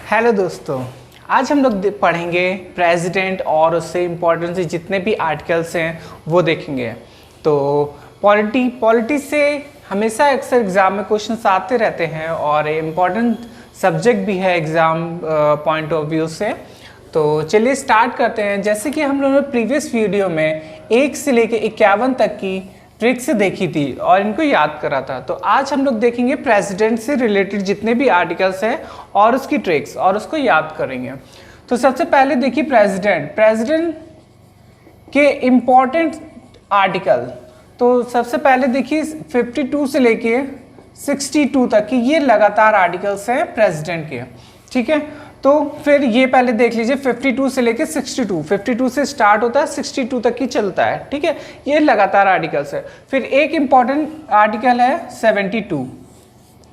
Hello दोस्तों, आज हम लोग पढ़ेंगे प्रेसिडेंट और उससे इम्पोर्टेंट जितने भी आर्टिकल्स हैं वो देखेंगे। तो पॉलिटी से हमेशा अक्सर एग्ज़ाम में क्वेश्चंस आते रहते हैं और इम्पॉर्टेंट सब्जेक्ट भी है एग्ज़ाम पॉइंट ऑफ व्यू से। तो चलिए स्टार्ट करते हैं। जैसे कि हम लोगों ने प्रीवियस वीडियो में 1 से लेकर 51 तक की ट्रिक्स देखी थी और इनको याद करा था। तो आज हम लोग देखेंगे प्रेसिडेंट से रिलेटेड जितने भी आर्टिकल्स हैं और उसकी ट्रिक्स और उसको याद करेंगे। तो सबसे पहले देखिए प्रेसिडेंट के इम्पोर्टेंट आर्टिकल। तो सबसे पहले देखिए 52 से लेके 62 तक की ये लगातार आर्टिकल्स हैं प्रेसिडेंट के, ठीक है। तो फिर ये पहले देख लीजिए 52 से लेके 62, 52 से स्टार्ट होता है 62 तक की चलता है, ठीक है। ये लगातार आर्टिकल्स है। फिर एक इंपॉर्टेंट आर्टिकल है 72,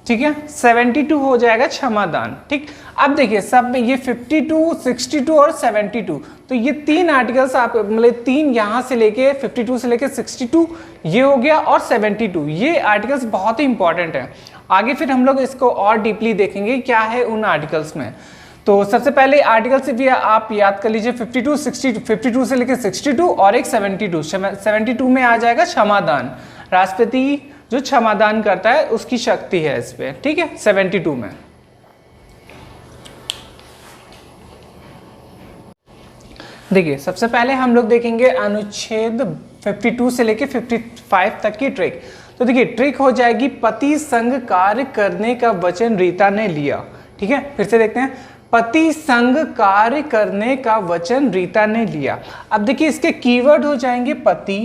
ठीक है। 72 हो जाएगा क्षमादान, ठीक। अब देखिए सब में ये 52, 62 और 72, तो ये तीन आर्टिकल्स आप मतलब तीन यहाँ से लेके 52 से लेके 62 ये हो गया और 72 ये आर्टिकल्स बहुत ही इंपॉर्टेंट है। आगे फिर हम लोग इसको और डीपली देखेंगे क्या है उन आर्टिकल्स में। तो सबसे पहले आर्टिकल से भी आप याद कर लीजिए 52, 60, 52 से लेकर 62 और एक 72 में आ जाएगा क्षमादान। राष्ट्रपति जो क्षमादान करता है उसकी शक्ति है इस पे, ठीक है। 72 में देखिए सबसे पहले हम लोग देखेंगे अनुच्छेद 52 से लेकर 55 तक की ट्रिक। तो देखिए ट्रिक हो जाएगी पति संग कार्य करने का वचन रीता ने लिया, ठीक है। फिर से देखते हैं, पति संग कार्य करने का वचन रीता ने लिया। अब देखिए इसके कीवर्ड हो जाएंगे पति,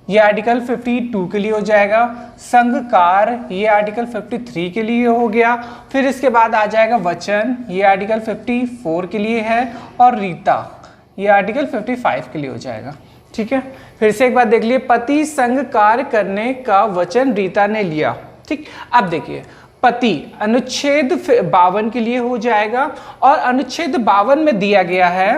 ये आर्टिकल 52 के लिए हो जाएगा। संग कार्य ये आर्टिकल 53 के लिए हो गया। फिर इसके बाद आ जाएगा वचन, ये आर्टिकल 54 के लिए है। और रीता ये आर्टिकल 55 के लिए हो जाएगा, ठीक है। फिर से एक बार देख लिए, पति संग कार्य करने का वचन रीता ने लिया, ठीक। अब देखिए पति अनुच्छेद 52 के लिए हो जाएगा और अनुच्छेद 52 में दिया गया है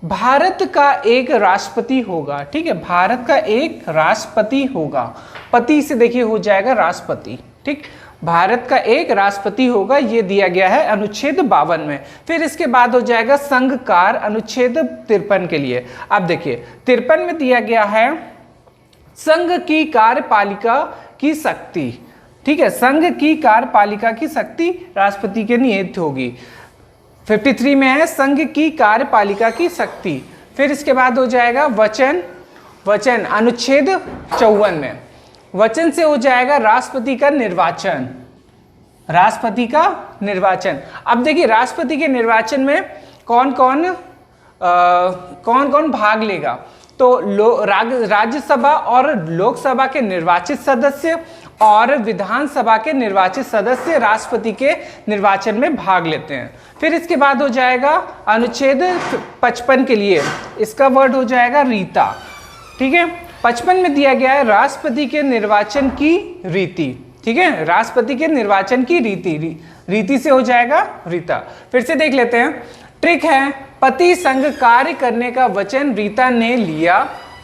भारत का एक राष्ट्रपति होगा, ठीक है। भारत का एक राष्ट्रपति होगा, पति से देखिए हो जाएगा राष्ट्रपति, ठीक। भारत का एक राष्ट्रपति होगा ये दिया गया है अनुच्छेद 52 में। फिर इसके बाद हो जाएगा संघकार अनुच्छेद 53 के लिए। अब देखिए 53 में दिया गया है संघ की कार्यपालिका की शक्ति, ठीक है। संघ की कार्यपालिका की शक्ति राष्ट्रपति के निहित होगी। 53 में है संघ की कार्यपालिका की शक्ति। फिर इसके बाद हो जाएगा वचन अनुच्छेद 54 में। वचन से हो जाएगा राष्ट्रपति का निर्वाचन। अब देखिए राष्ट्रपति के निर्वाचन में कौन कौन भाग लेगा। तो राज्यसभा और लोकसभा के निर्वाचित सदस्य और विधानसभा के निर्वाचित सदस्य राष्ट्रपति के निर्वाचन में भाग लेते हैं। फिर इसके बाद हो जाएगा अनुच्छेद 55 के लिए, इसका वर्ड हो जाएगा रीता, ठीक है। 55 में दिया गया है राष्ट्रपति के निर्वाचन की रीति, ठीक है। राष्ट्रपति के निर्वाचन की रीति से हो जाएगा रीता। फिर से देख लेते हैं, ट्रिक है पति संग कार्य करने का वचन रीता ने लिया।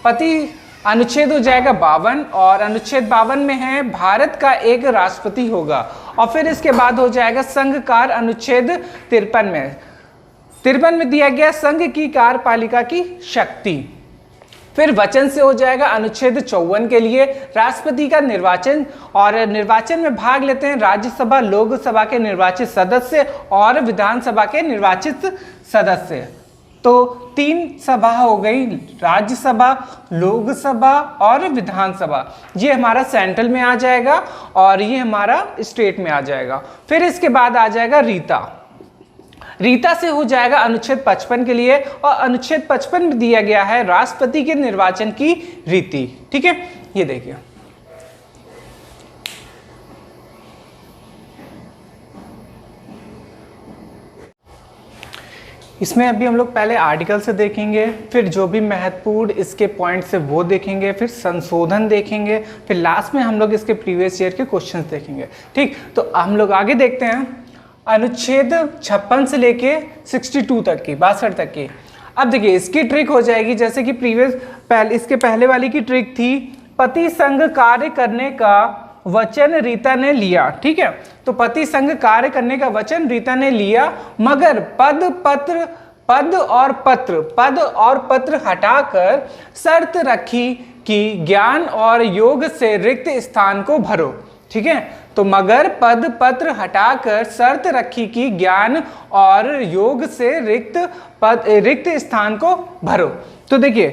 पति अनुच्छेद हो जाएगा 52 और अनुच्छेद 52 में है भारत का एक राष्ट्रपति होगा। और फिर इसके बाद हो जाएगा संघकार अनुच्छेद 53 में दिया गया संघ की कार्यपालिका की शक्ति। फिर वचन से हो जाएगा अनुच्छेद 54 के लिए राष्ट्रपति का निर्वाचन, और निर्वाचन में भाग लेते हैं राज्यसभा लोकसभा के निर्वाचित सदस्य और विधानसभा के निर्वाचित सदस्य। तो 3 सभा हो गई, राज्यसभा लोकसभा और विधानसभा। ये हमारा सेंट्रल में आ जाएगा और ये हमारा स्टेट में आ जाएगा। फिर इसके बाद आ जाएगा रीता से हो जाएगा अनुच्छेद 55 के लिए, और अनुच्छेद 55 में दिया गया है राष्ट्रपति के निर्वाचन की रीति, ठीक है। ये देखिए इसमें अभी हम लोग पहले आर्टिकल से देखेंगे, फिर जो भी महत्वपूर्ण इसके पॉइंट्स है वो देखेंगे, फिर संशोधन देखेंगे, फिर लास्ट में हम लोग इसके प्रीवियस ईयर के क्वेश्चंस देखेंगे, ठीक। तो हम लोग आगे देखते हैं अनुच्छेद 56 से लेके 62 तक की 62 तक की। अब देखिए इसकी ट्रिक हो जाएगी जैसे कि इसके पहले वाली की ट्रिक थी पति संग कार्य करने का वचन रीता ने लिया। ठीक है, तो पति संग कार्य करने का वचन रीता ने लिया, मगर पद और पत्र हटाकर शर्त रखी कि ज्ञान और योग से रिक्त स्थान को भरो। ठीक है, तो मगर पद पत्र हटाकर शर्त रखी कि ज्ञान और योग से रिक्त स्थान को भरो। तो देखिए,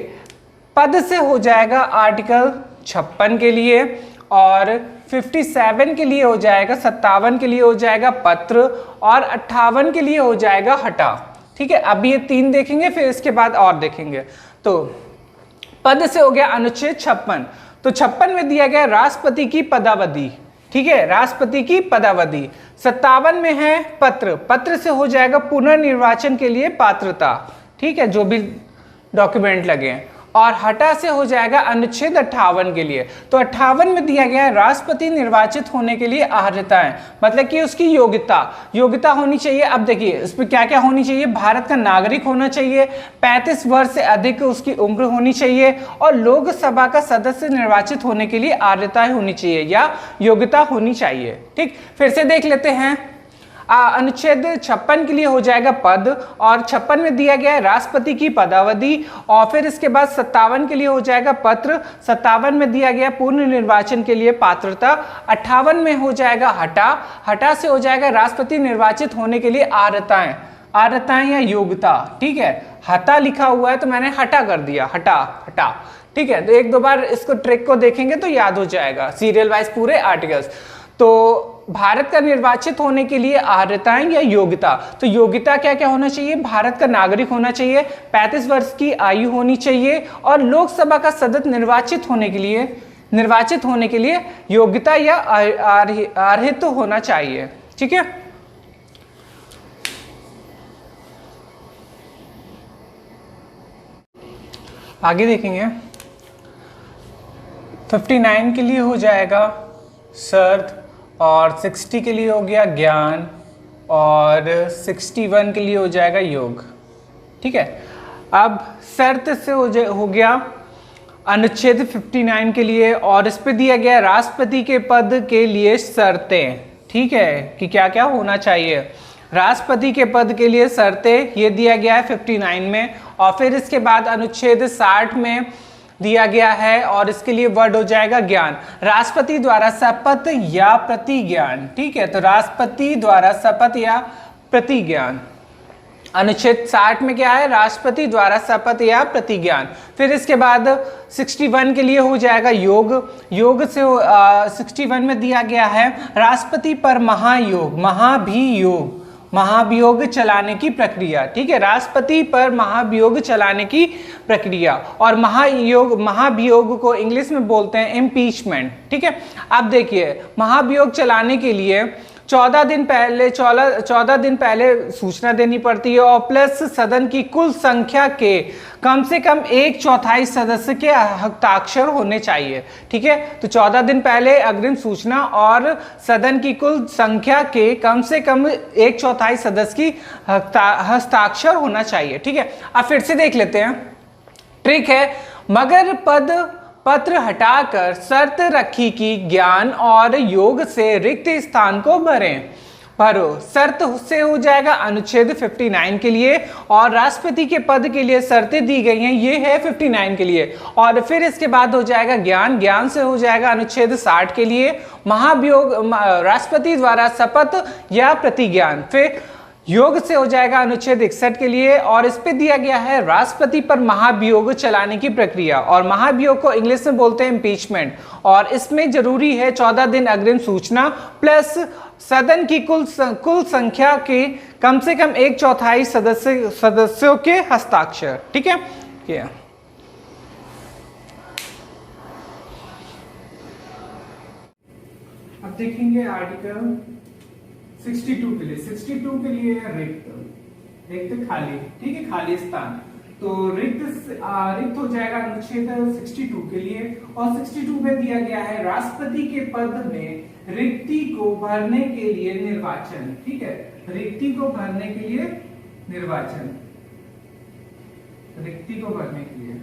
पद से हो जाएगा आर्टिकल 56 के लिए, और 57 के लिए हो जाएगा, 57 के लिए हो जाएगा पत्र, और 58 के लिए हो जाएगा हटा। ठीक है, अभी ये 3 देखेंगे, फिर इसके बाद और देखेंगे। तो पद से हो गया अनुच्छेद 56। तो 56 में दिया गया राष्ट्रपति की पदावधि। ठीक है, राष्ट्रपति की पदावधि। 57 में है पत्र से हो जाएगा पुनर्निर्वाचन के लिए पात्रता। ठीक है, जो भी डॉक्यूमेंट लगे। और हटा से हो जाएगा अनुच्छेद 58 के लिए। तो 58 में दिया गया है राष्ट्रपति निर्वाचित होने के लिए अर्हताएं, मतलब कि उसकी योग्यता होनी चाहिए। अब देखिए इस पर क्या क्या होनी चाहिए, भारत का नागरिक होना चाहिए, 35 वर्ष से अधिक उसकी उम्र होनी चाहिए, और लोकसभा का सदस्य निर्वाचित होने के लिए अर्हताएं होनी चाहिए या योग्यता होनी चाहिए। ठीक, फिर से देख लेते हैं। अनुच्छेद 56 के लिए हो जाएगा पद, और 56 में दिया गया है राष्ट्रपति की पदावधि, और फिर इसके बाद 57 के लिए हो जाएगा पत्र, 57 में दिया गया पूर्ण निर्वाचन के लिए पात्रता, 58 में हो जाएगा हटा से हो जाएगा राष्ट्रपति निर्वाचित होने के लिए अर्हताएं या योग्यता। ठीक है, हटा लिखा हुआ है तो मैंने हटा कर दिया, हटा। ठीक है, तो 1-2 बार इसको ट्रिक को देखेंगे तो याद हो जाएगा, सीरियल वाइज पूरे आर्टिकल्स। तो भारत का निर्वाचित होने के लिए अर्हताएं या योग्यता, तो योग्यता क्या क्या होना चाहिए, भारत का नागरिक होना चाहिए, 35 वर्ष की आयु होनी चाहिए, और लोकसभा का सदस्य निर्वाचित होने के लिए योग्यता या अर्हित होना चाहिए। ठीक है, आगे देखेंगे। 59 के लिए हो जाएगा शर्त, और 60 के लिए हो गया ज्ञान, और 61 के लिए हो जाएगा योग। ठीक है, अब शर्त से हो गया अनुच्छेद 59 के लिए, और इस पे दिया गया राष्ट्रपति के पद के लिए शर्तें। ठीक है, कि क्या क्या होना चाहिए राष्ट्रपति के पद के लिए शर्तें, ये दिया गया है 59 में। और फिर इसके बाद अनुच्छेद 60 में दिया गया है, और इसके लिए वर्ड हो जाएगा ज्ञान, राष्ट्रपति द्वारा शपथ या प्रतिज्ञान। ठीक है, तो राष्ट्रपति द्वारा शपथ या प्रतिज्ञान। अनुच्छेद 60 में क्या है, राष्ट्रपति द्वारा शपथ या प्रतिज्ञान। फिर इसके बाद 61 के लिए हो जाएगा योग से 61 में दिया गया है राष्ट्रपति पर महाभियोग चलाने की प्रक्रिया। ठीक है, राष्ट्रपति पर महाभियोग चलाने की प्रक्रिया, और महाभियोग को इंग्लिश में बोलते हैं इम्पीचमेंट। ठीक है, अब देखिए महाभियोग चलाने के लिए 14 दिन पहले सूचना देनी पड़ती है, और प्लस सदन की कुल संख्या के कम से कम 1/4 सदस्य के हस्ताक्षर होने चाहिए। ठीक है, तो 14 दिन पहले अग्रिम सूचना, और सदन की कुल संख्या के कम से कम 1/4 सदस्य की हस्ताक्षर होना चाहिए। ठीक है, अब फिर से देख लेते हैं, ट्रिक है, मगर पत्र हटाकर शर्त रखी कि ज्ञान और योग से रिक्त स्थान को भरो। शर्त से हो जाएगा अनुच्छेद 59 के लिए, और राष्ट्रपति के पद के लिए शर्तें दी गई हैं, ये है 59 के लिए। और फिर इसके बाद हो जाएगा ज्ञान से हो जाएगा अनुच्छेद 60 के लिए महाभियोग, राष्ट्रपति द्वारा शपथ या प्रतिज्ञान। फिर योग से हो जाएगा अनुच्छेद 61 के लिए, और इस पे दिया गया है राष्ट्रपति पर महाभियोग चलाने की प्रक्रिया, और महाभियोग को इंग्लिश में बोलते हैं इम्पीचमेंट, और इसमें जरूरी है 14 दिन अग्रिम सूचना प्लस सदन की कुल संख्या के कम से कम 1/4 सदस्यों के हस्ताक्षर। ठीक है, अब देखेंगे आर्टिकल 62 के लिए। 62 के लिए है रिक्त खाली। ठीक है, खाली स्थान, तो रिक्त हो जाएगा अनुच्छेद 62 के लिए, और 62 में दिया गया है राष्ट्रपति के पद में रिक्ति को भरने के लिए निर्वाचन। ठीक है, रिक्ति को भरने के लिए निर्वाचन, रिक्ति को भरने के लिए।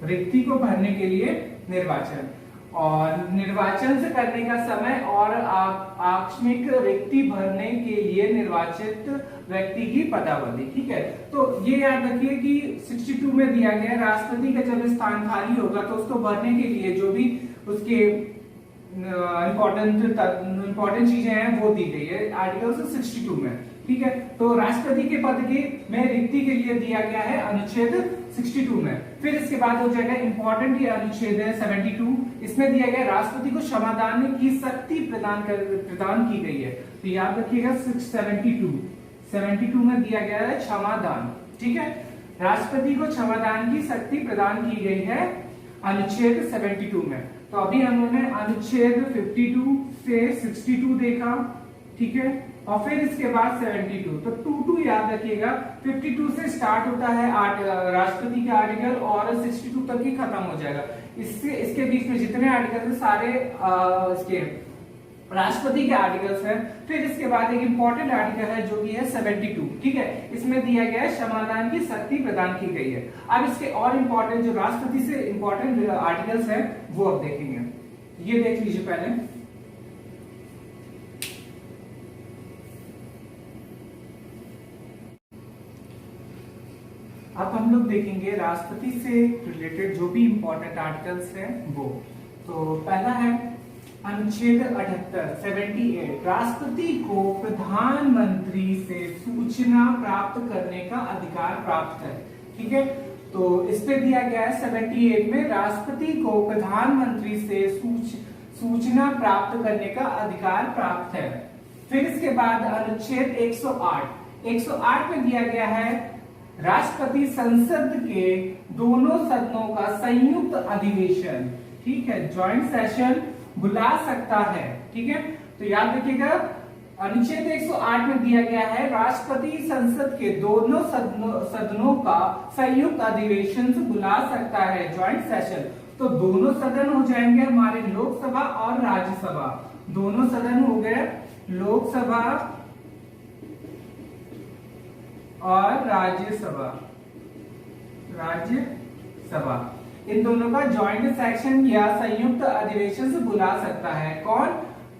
रिक्ति को भरने के लिए निर्वाचन, और निर्वाचन से करने का समय और आकस्मिक रिक्ति भरने के लिए निर्वाचित व्यक्ति की पदावधि। ठीक है, तो ये याद रखिए कि 62 में दिया गया है राष्ट्रपति का जब स्थान खाली होगा तो उसको भरने के लिए जो भी उसके इंपॉर्टेंट चीजें हैं वो दी गई है आर्टिकल 62 में। ठीक है, तो राष्ट्रपति के पद के में रिक्ति के लिए दिया गया है अनुच्छेद 62 में। फिर इसके बाद हो जाएगा इंपॉर्टेंट ये अनुच्छेद है 72, इसमें दिया गया राष्ट्रपति को क्षमादान की शक्ति प्रदान की गई है। तो याद रखिएगा 72 में दिया गया है क्षमादान। ठीक है, राष्ट्रपति को क्षमादान की शक्ति प्रदान की गई है अनुच्छेद 72 में। तो अभी हमने अनुच्छेद 52 से 62 देखा। ठीक है, और फिर इसके बाद 72, तो 22 याद रखिएगा 52 से स्टार्ट होता है राष्ट्रपति के आर्टिकल और 62 तक ही खत्म हो जाएगा। इसके बीच में जितने आर्टिकल सारे इसके राष्ट्रपति के आर्टिकल्स हैं। फिर इसके बाद एक इंपॉर्टेंट आर्टिकल है जो कि है 72। ठीक है, इसमें दिया गया है क्षमादान की शक्ति प्रदान की गई है। अब इसके और इंपॉर्टेंट जो राष्ट्रपति से इंपॉर्टेंट आर्टिकल्स हैं वो अब देखेंगे। ये देख लीजिए पहले। अब हम लोग देखेंगे राष्ट्रपति से रिलेटेड जो भी इंपॉर्टेंट आर्टिकल्स हैं वो। तो पहला है अनुच्छेद 78 राष्ट्रपति को प्रधानमंत्री से सूचना प्राप्त करने का अधिकार प्राप्त है। ठीक है, तो इस पे दिया गया है 78 में राष्ट्रपति को प्रधानमंत्री से सूचना प्राप्त करने का अधिकार प्राप्त है। फिर इसके बाद अनुच्छेद 108 में दिया गया है राष्ट्रपति संसद के दोनों सदनों का संयुक्त अधिवेशन, ठीक है, जॉइंट सेशन बुला सकता है। ठीक है, तो याद रखिएगा अनुच्छेद 108 में दिया गया है राष्ट्रपति संसद के दोनों सदनों का संयुक्त अधिवेशन बुला सकता है, जॉइंट सेशन। तो दोनों सदन हो जाएंगे हमारे लोकसभा और राज्यसभा। दोनों सदन हो गए लोकसभा और राज्यसभा। इन दोनों का जॉइंट सेशन या संयुक्त अधिवेशन से बुला सकता है कौन?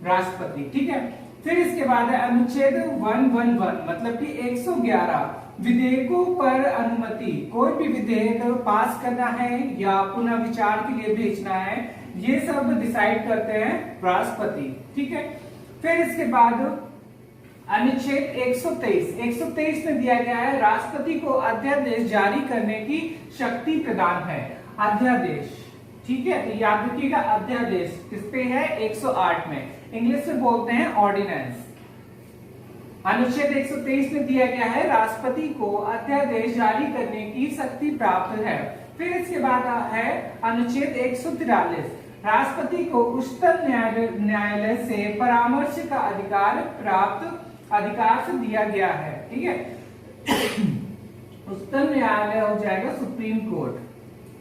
राष्ट्रपति। ठीक है, फिर इसके बाद है अनुच्छेद 111 मतलब कि 111 विधेयकों पर अनुमति। कोई भी विधेयक पास करना है या पुनः विचार के लिए भेजना है, ये सब डिसाइड करते हैं राष्ट्रपति। ठीक है, फिर इसके बाद अनुच्छेद 123 में दिया गया है राष्ट्रपति को अध्यादेश जारी करने की शक्ति प्रदान है। अध्यादेश, ठीक है, तो याद रखिएगा अध्यादेश किस पे है? 108 में, इंग्लिश में बोलते हैं ऑर्डिनेंस। अनुच्छेद 123 में दिया गया है राष्ट्रपति को अध्यादेश जारी करने की शक्ति प्राप्त है। फिर इसके बाद है अनुच्छेद 143 राष्ट्रपति को उच्चतम न्यायालय से परामर्श का अधिकार से दिया गया है। ठीक है, उच्चतम न्यायालय हो जाएगा सुप्रीम कोर्ट।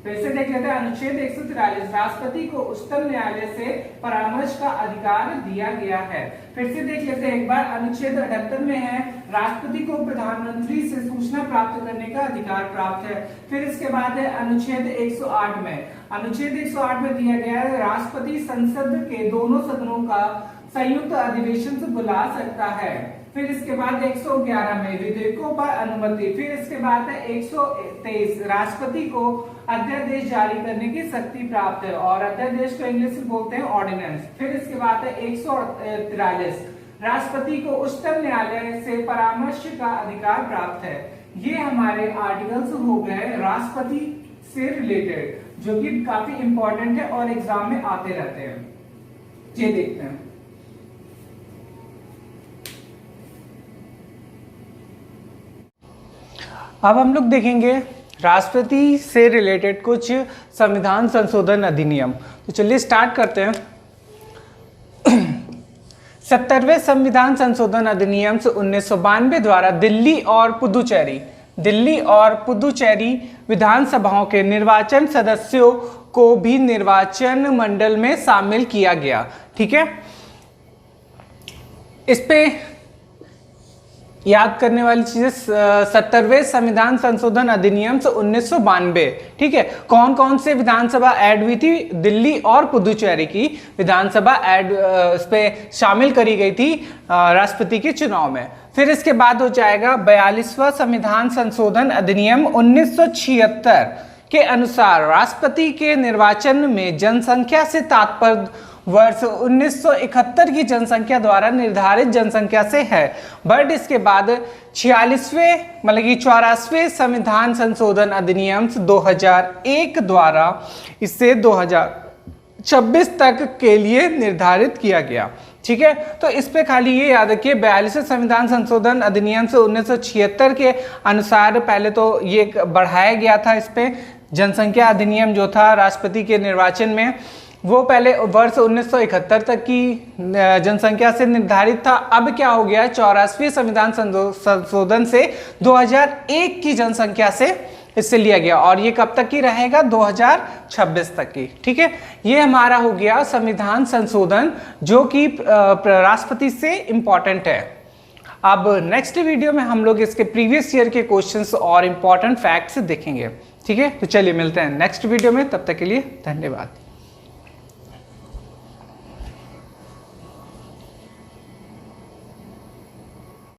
फिर से देख लेते हैं अनुच्छेद 143 राष्ट्रपति को उच्चतम न्यायालय से परामर्श का अधिकार दिया गया है। फिर से देख लेते हैं एक बार अनुच्छेद 78 में है राष्ट्रपति को प्रधानमंत्री से सूचना प्राप्त करने का अधिकार प्राप्त है। फिर इसके बाद है अनुच्छेद 108 में, अनुच्छेद 108 में दिया गया है राष्ट्रपति संसद के दोनों सदनों का संयुक्त अधिवेशन से बुला सकता है। फिर इसके बाद 111 में विधेयकों पर अनुमति। फिर इसके बाद है 123 राष्ट्रपति को अध्यादेश जारी करने की शक्ति प्राप्त है और अध्यादेश को इंग्लिश में बोलते हैं ऑर्डिनेंस। फिर इसके बाद है 143 राष्ट्रपति को उच्चतम न्यायालय से परामर्श का अधिकार प्राप्त है। ये हमारे आर्टिकल्स हो गए राष्ट्रपति से रिलेटेड जो कि काफी इंपॉर्टेंट है और एग्जाम में आते रहते हैं। ये देखते हैं। अब हम लोग देखेंगे राष्ट्रपति से रिलेटेड कुछ संविधान संशोधन अधिनियम। तो चलिए स्टार्ट करते हैं। 70वें संविधान संशोधन अधिनियम से 1992 द्वारा दिल्ली और पुदुचेरी विधानसभाओं के निर्वाचन सदस्यों को भी निर्वाचन मंडल में शामिल किया गया। ठीक है, इस पे याद करने वाली चीजें 70वें संविधान संशोधन अधिनियम से 1992, ठीक है। कौन कौन से विधानसभा ऐड हुई थी? दिल्ली और पुदुचेरी की विधानसभा ऐड इस पे शामिल करी गई थी राष्ट्रपति के चुनाव में। फिर इसके बाद हो जाएगा 42वां संविधान संशोधन अधिनियम 1976 के अनुसार राष्ट्रपति के निर्वाचन में जनसंख्या से तात्पर्य वर्ष 1971 की जनसंख्या द्वारा निर्धारित जनसंख्या से है। बट इसके बाद 46वें मतलब कि 84वें संविधान संशोधन अधिनियम 2001 द्वारा इसे 2026 तक के लिए निर्धारित किया गया, ठीक है। तो इस पे खाली ये याद रखिए 42वें संविधान संशोधन अधिनियम से 1976 के अनुसार पहले तो ये बढ़ाया गया था, इस पे जनसंख्या अधिनियम जो था राष्ट्रपति के निर्वाचन में वो पहले वर्ष 1971 तक की जनसंख्या से निर्धारित था। अब क्या हो गया, 84वें संविधान संशोधन से 2001 की जनसंख्या से इससे लिया गया और ये कब तक की रहेगा? 2026 तक की, ठीक है। ये हमारा हो गया संविधान संशोधन जो कि राष्ट्रपति से इंपॉर्टेंट है। अब नेक्स्ट वीडियो में हम लोग इसके प्रीवियस ईयर के क्वेश्चंस और इंपॉर्टेंट फैक्ट्स देखेंगे, ठीक है। तो चलिए मिलते हैं नेक्स्ट वीडियो में, तब तक के लिए धन्यवाद।